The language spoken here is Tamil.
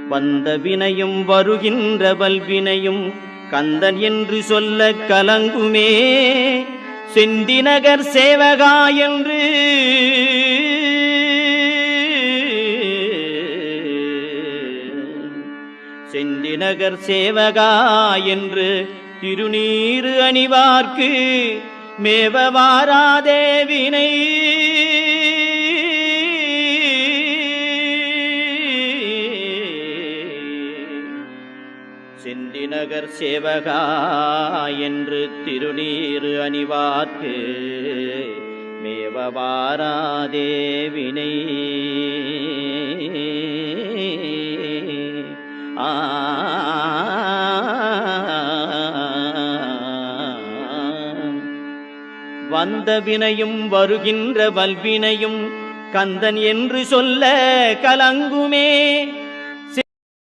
வந்த வினையும் வருகின்ற வல்வினையும் கந்தன் என்று சொல்ல கலங்குமே. செந்திநகர் சேவகா என்று செந்திநகர் சேவகா என்று திருநீறு அணிவார்க்கு மேவ வாராதே வினை. செந்திநகர் சேவகா என்று திருநீறு அணிவார்க்கு மேவ வாராதே வினை. வந்த வினையும் வருகின்ற வல்வினையும் கந்தன் என்று சொல்ல கலங்குமே.